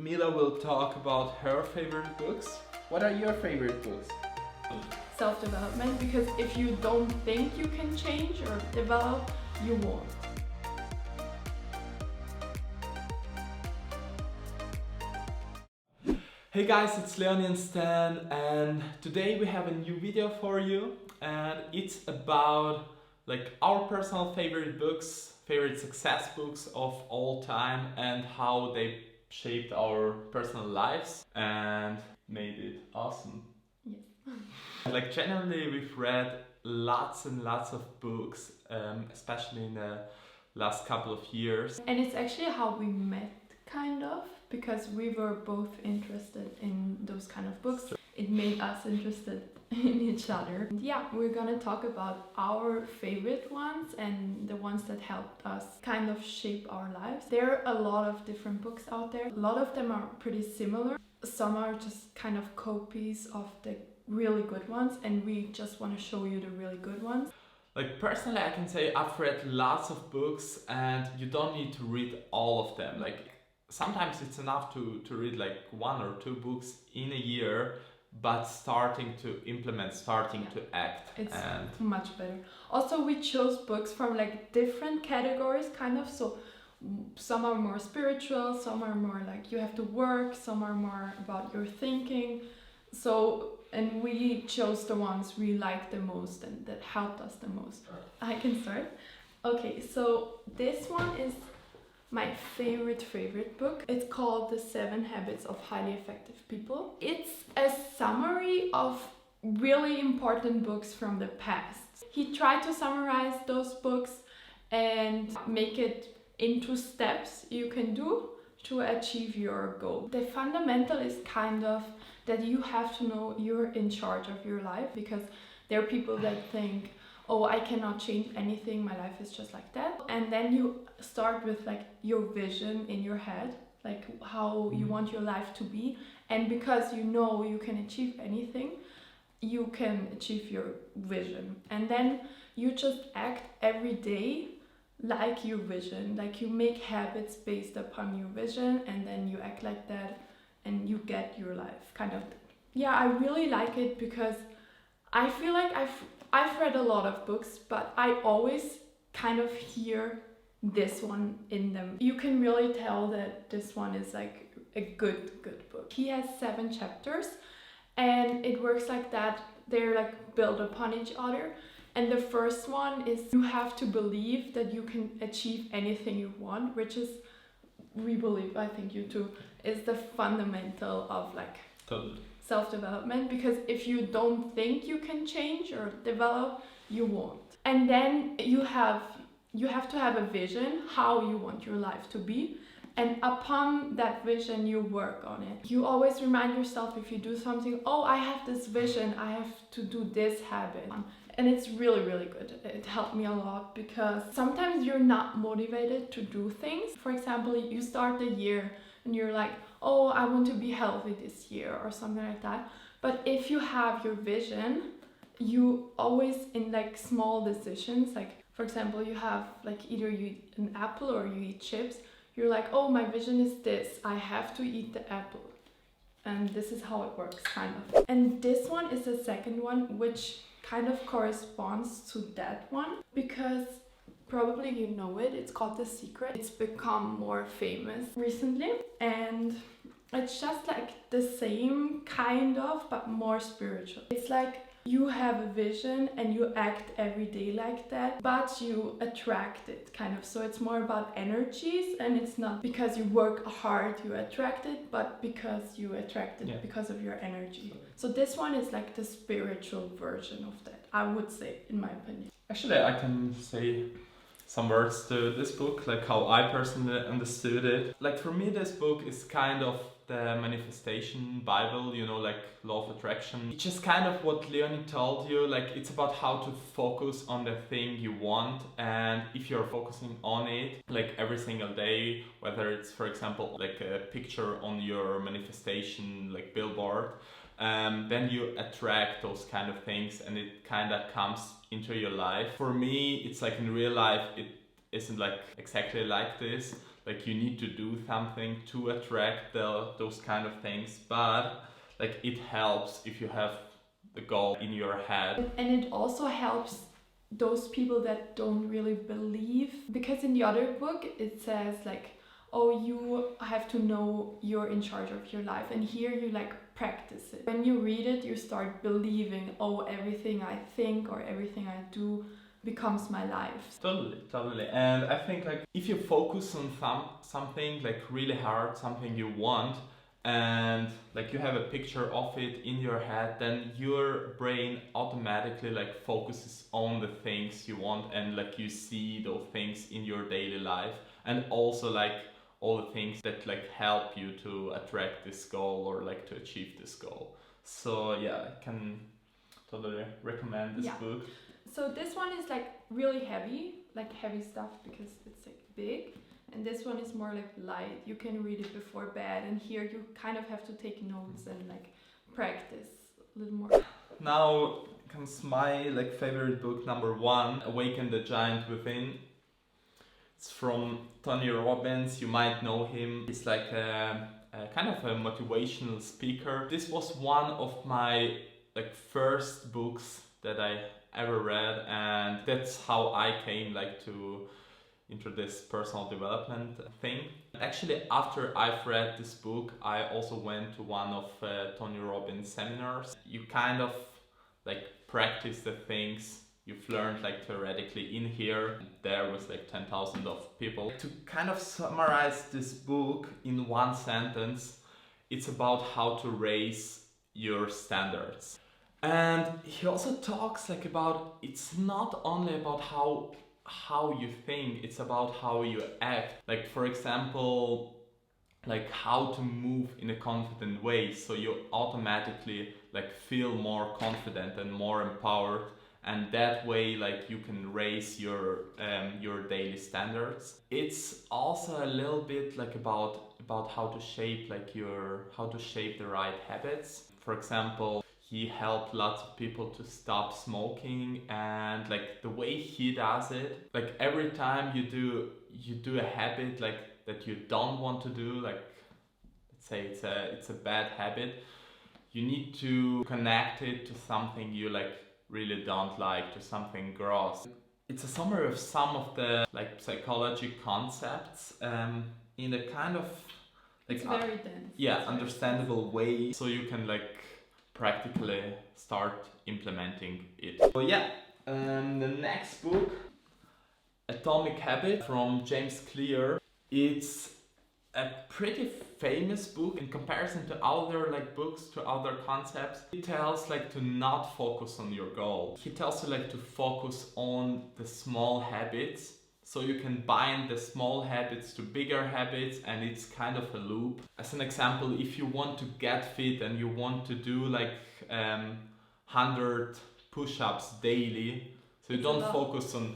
Mila will talk about her favorite books. What are your favorite books? Self-development, because if you don't think you can change or develop, you won't. Hey guys, it's Leonie and Stan, and today we have a new video for you, and it's about our personal favorite books, favorite success books of all time, and how they shaped our personal lives and made it awesome. Yes. Generally we've read lots and lots of books, especially in the last couple of years. And it's actually how we met, kind of, because we were both interested in those kind of books. It made us interested in each other. Yeah, we're gonna talk about our favorite ones and the ones that helped us kind of shape our lives. There are a lot of different books out there. A lot of them are pretty similar. Some are just kind of copies of the really good ones, and we just want to show you the really good ones. Personally, I can say I've read lots of books, and you don't need to read all of them. Sometimes it's enough to read one or two books in a year, but starting to implement, starting to act. It's much better. Also, we chose books from different categories, kind of. So some are more spiritual, some are more you have to work, some are more about your thinking. And we chose the ones we liked the most and that helped us the most. I can start. Okay, so this one is my favorite book. It's called The 7 Habits of Highly Effective People. It's a summary of really important books from the past. He tried to summarize those books and make it into steps you can do to achieve your goal. The fundamental is kind of that you have to know you're in charge of your life, because there are people that think, oh, I cannot change anything, my life is just like that. And then you start with your vision in your head, how you want your life to be. And because you know you can achieve anything, you can achieve your vision. And then you just act every day like your vision, you make habits based upon your vision, and then you act like that and you get your life, kind of. Yeah, I really like it because I feel like I've read a lot of books, but I always kind of hear this one in them. You can really tell that this one is a good book. He has 7 chapters, and it works like that. They're built upon each other. And the first one is you have to believe that you can achieve anything you want, which is, we believe, I think you too, is the fundamental of Totally. Self-development, because if you don't think you can change or develop, you won't. And then you have to have a vision how you want your life to be, and upon that vision you work on it. You always remind yourself, if you do something, oh, I have this vision, I have to do this habit. And it's really good. It helped me a lot, because sometimes you're not motivated to do things. For example, you start the year and you're like, oh, I want to be healthy this year or something like that. But if you have your vision, you always, in small decisions, for example, you have either you eat an apple or you eat chips, you're like, oh, my vision is this, I have to eat the apple. And this is how it works, kind of. And this one is the second one, which kind of corresponds to that one, because probably you know it. It's called The Secret. It's become more famous recently, and it's just the same kind of, but more spiritual. It's you have a vision and you act every day like that, but you attract it, kind of. So it's more about energies, and it's not because you work hard you attract it, but because you attract it because of your energy. So this one is the spiritual version of that, I would say, in my opinion. Actually, I can say some words to this book, how I personally understood it. For me, this book is kind of the manifestation Bible, law of attraction. It's just kind of what Leonie told you, it's about how to focus on the thing you want, and if you're focusing on it every single day, whether it's, for example, a picture on your manifestation billboard, then you attract those kind of things, and it kind of comes into your life. For me, it's in real life, it isn't exactly like this. like you need to do something to attract those kind of things, but like it helps if you have the goal in your head. And it also helps those people that don't really believe, because in the other book it says like, oh, you have to know you're in charge of your life, and here you like practice it. When you read it, you start believing, oh, everything I think or everything I do becomes my life. Totally. And I think like if you focus on something like really hard, something you want, and like you have a picture of it in your head, then your brain automatically like focuses on the things you want, and like you see those things in your daily life, and also like all the things that like help you to attract this goal or like to achieve this goal. So yeah, I can totally recommend this book. So this one is like really heavy stuff because it's like big, and this one is more like light. You can read it before bed, and here you kind of have to take notes and like practice a little more. Now comes my like favorite book number 1, Awaken the Giant Within. It's from Tony Robbins. You might know him. He's like a kind of a motivational speaker. This was one of my like first books that I ever read, and that's how I came like to into this personal development thing. Actually, after I've read this book, I also went to one of Tony Robbins seminars. You kind of like practice the things you've learned like theoretically in here. There was like 10,000 of people. To kind of summarize this book in one sentence, it's about how to raise your standards. And he also talks like about, it's not only about how you think, it's about how you act. Like for example, like how to move in a confident way, so you automatically like feel more confident and more empowered, and that way like you can raise your daily standards. It's also a little bit like about how to shape the right habits. For example, he helped lots of people to stop smoking, and like the way he does it, like every time you do a habit like that you don't want to do, like let's say it's a bad habit, you need to connect it to something you like really don't like, to something gross. It's a summary of some of the like psychology concepts in a kind of like it's very dense. Understandable way, so you can like practically start implementing it. So the next book, Atomic Habits from James Clear. It's a pretty famous book in comparison to other like books, to other concepts. He tells like to not focus on your goal. He tells you like to focus on the small habits, so you can bind the small habits to bigger habits, and it's kind of a loop. As an example, if you want to get fit and you want to do like 100 push-ups daily, so you don't focus on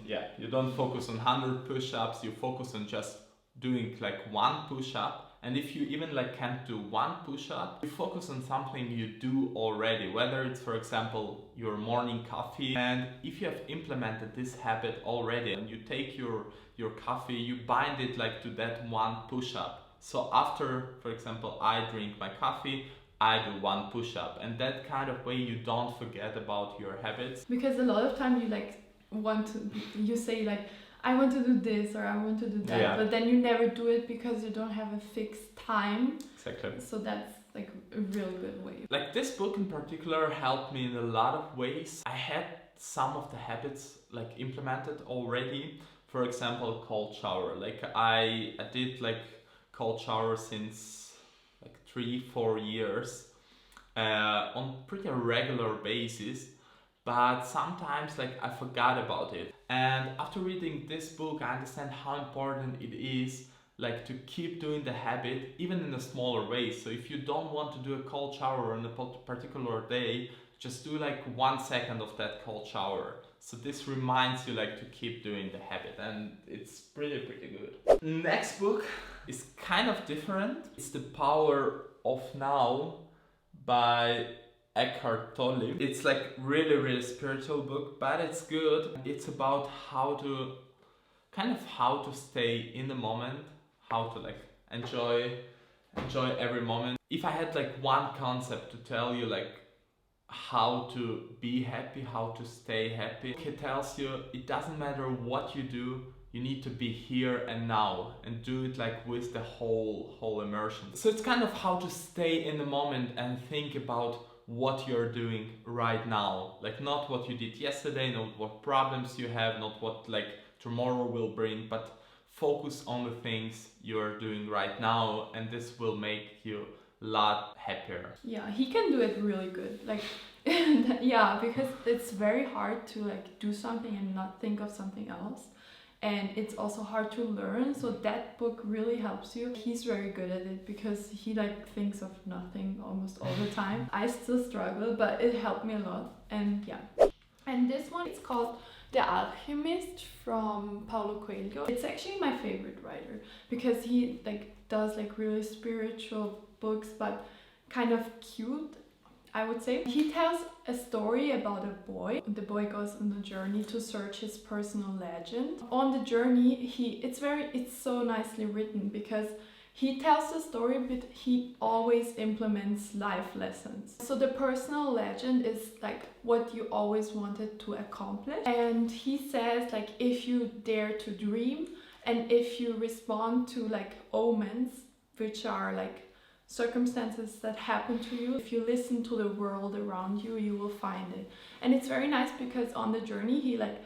100 push-ups, you focus on just doing like one push-up. And if you even like can't do one push-up, you focus on something you do already, whether it's for example your morning coffee. And if you have implemented this habit already and you take your coffee, you bind it like to that one push-up. So after, for example, I drink my coffee, I do one push-up, and that kind of way you don't forget about your habits. Because a lot of time you like you say like, I want to do this or I want to do that, but then you never do it because you don't have a fixed time. Exactly. So that's like a really good way. Like this book in particular helped me in a lot of ways. I had some of the habits like implemented already. For example, cold shower. Like I did like cold shower since like 3-4 years on pretty regular basis. But sometimes like I forgot about it. And after reading this book, I understand how important it is like to keep doing the habit, even in a smaller way. So if you don't want to do a cold shower on a particular day, just do like 1 second of that cold shower. So this reminds you like to keep doing the habit, and it's pretty good. Next book is kind of different. It's The Power of Now by Eckhart Tolle. It's like really spiritual book, but it's good. It's about how to stay in the moment, how to like enjoy every moment. If I had like one concept to tell you like how to be happy, how to stay happy, it tells you it doesn't matter what you do, you need to be here and now and do it like with the whole immersion. So it's kind of how to stay in the moment and think about what you're doing right now, like not what you did yesterday, not what problems you have, not what like tomorrow will bring, but focus on the things you're doing right now, and this will make you a lot happier. Yeah, he can do it really good. Like, yeah, because it's very hard to like do something and not think of something else. And it's also hard to learn, so that book really helps you. He's very good at it because he like thinks of nothing almost all the time. I still struggle, but it helped me a lot. And yeah. And this one, it's called The Alchemist from Paulo Coelho. It's actually my favorite writer because he like does like really spiritual books, but kind of cute, I would say. He tells a story about a boy. The boy goes on a journey to search his personal legend. On the journey, it's so nicely written because he tells the story, but he always implements life lessons. So the personal legend is like what you always wanted to accomplish. And he says like if you dare to dream and if you respond to like omens, which are like circumstances that happen to you, if you listen to the world around you, you will find it. And it's very nice because on the journey he like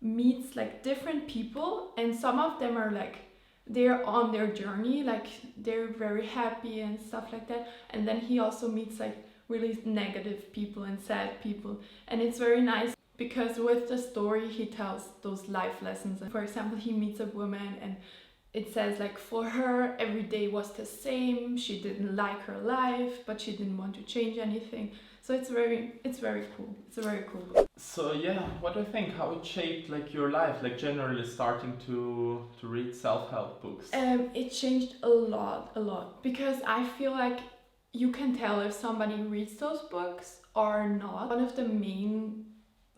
meets like different people, and some of them are like they're on their journey, like they're very happy and stuff like that, and then he also meets like really negative people and sad people. And it's very nice because with the story he tells those life lessons. And for example, he meets a woman and it says like for her every day was the same, she didn't like her life but she didn't want to change anything. So it's very cool. It's a very cool book. So yeah, what do you think? How it shaped like your life, like generally starting to read self-help books? It changed a lot because I feel like you can tell if somebody reads those books or not. One of the main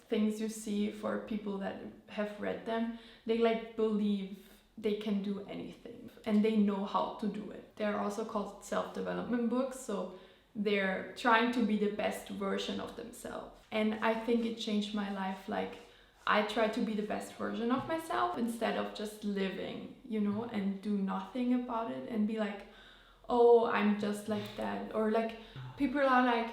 things you see for people that have read them, they like believe they can do anything and they know how to do it. They're also called self-development books, so they're trying to be the best version of themselves. And I think it changed my life. Like I try to be the best version of myself instead of just living, you know, and do nothing about it and be like, oh, I'm just like that. Or like people are like,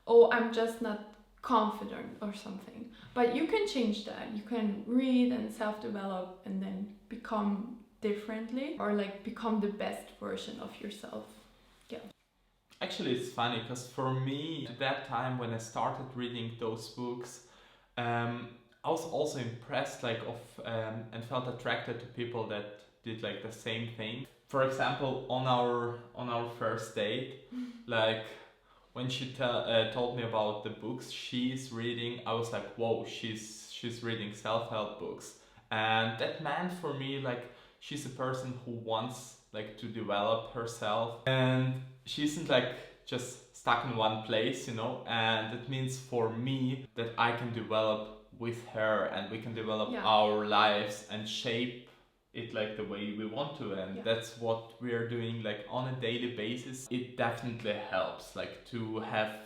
oh, I'm just not confident or something. But you can change that. You can read and self-develop and then become differently or like become the best version of yourself. Yeah. Actually, it's funny because for me, at that time when I started reading those books, I was also impressed and felt attracted to people that did like the same thing. For example, on our first date, like when she told me about the books she's reading, I was like, whoa, she's reading self-help books. And that meant for me like she's a person who wants like to develop herself, and she isn't like just stuck in one place, you know. And it means for me that I can develop with her and we can develop our lives and shape it like the way we want to, and that's what we're doing like on a daily basis. It definitely helps like to have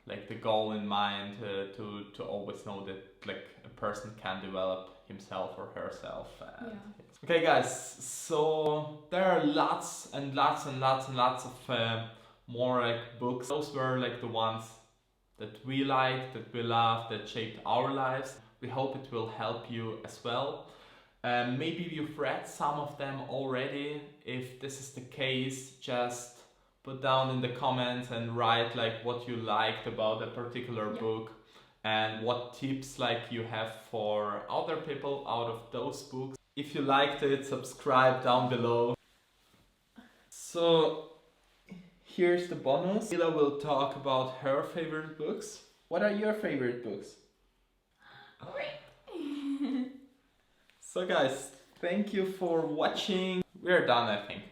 like the goal in mind, to always know that like a person can develop himself or herself. And okay guys, so there are lots and lots of more like books. Those were like the ones that we liked, that we loved, that shaped our lives. We hope it will help you as well. Maybe you've read some of them already. If this is the case, just put down in the comments and write like what you liked about a particular book and what tips like you have for other people out of those books. If you liked it, subscribe down below. So here's the bonus. Mila will talk about her favorite books. What are your favorite books? So guys, thank you for watching. We're done, I think.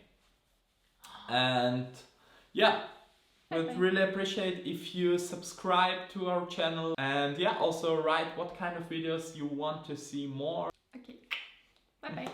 And yeah, we'd really appreciate if you subscribe to our channel, and also write what kind of videos you want to see more. Okay, bye bye.